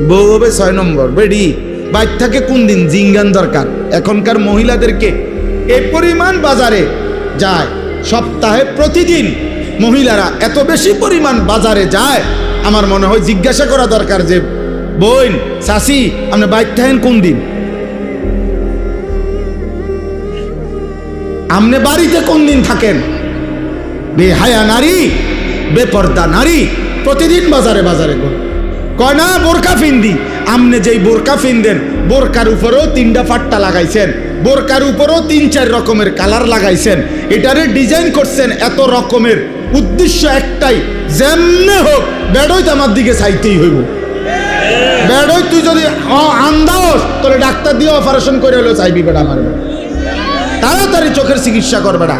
বউ হবে 6 নম্বর। বেডি বাইর থাকে কোন দিন জিঙ্গান দরকার। এখনকার মহিলাদেরকে এই পরিমাণ বাজারে যায়, সপ্তাহে প্রতিদিন মহিলারা এত বেশি পরিমাণ বাজারে যায়, আমার মনে হয় জিজ্ঞাসা করা দরকার যে বোন চাচি আপনি বাইর থাকেন কোন দিন, আপনি বাড়িতে কোন দিন থাকেন? বেহায়া নারী, বেপর্দা নারী প্রতিদিন বাজারে বাজারে কয় না বোরকা ফিন্দি। আপনি যেই বোরকা ফিনদেন বোরকার উপরেও 3টা ফাট্টা লাগাইছেন, বোরকার উপরেও 3-4 রকমের কালার লাগাইছেন, এটারে ডিজাইন করছেন এত রকমের, উদ্দেশ্য একটাই, যেমনে হোক বেড়ই তো আমার দিকে চাইতেই হইব। বেড়ই তুই যদি আন্দাস তোরে ডাক্তার দিয়ে অপারেশন করে হলেও চাইবি বেড়া মারবে, তাড়াতাড়ি চোখের চিকিৎসা করবে না।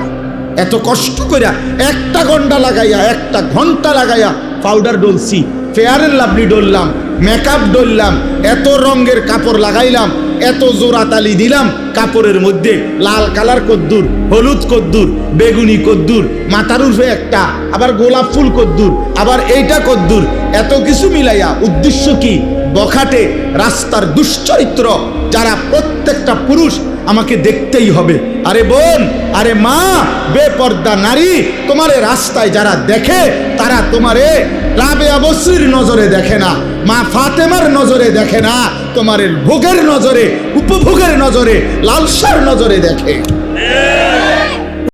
এত কষ্ট কইরা 1 ঘন্টা লাগাইয়া পাউডার ডলছি, ফেয়ার এন্ড লাভলি ডললাম, মেকআপ ডললাম, এত রঙের কাপড় লাগাইলাম, এত জোড়া তালি দিলাম কাপড়ের মধ্যে, লাল কালার কদ্দুর, হলুদ কদ্দুর, বেগুনি কদ্দুর, মাথার উপরে একটা, আবার গোলাপ ফুল কদ্দুর, আবার এইটা কদ্দুর, এত কিছু মিলাইয়া উদ্দেশ্য কি? বখাটে রাস্তার দুশ্চরিত্র যারা প্রত্যেকটা পুরুষ আমাকে দেখতেই হবে। আরে বোন, আরে মা, বেপর্দা নারী, তোমারে রাস্তায় যারা দেখে তারা তোমারে রাবেয়া বসরির নজরে দেখে না, মা ফাতেমার নজরে দেখে না, তোমার ভোগের নজরে, উপভোগের নজরে, লালসার নজরে দেখে।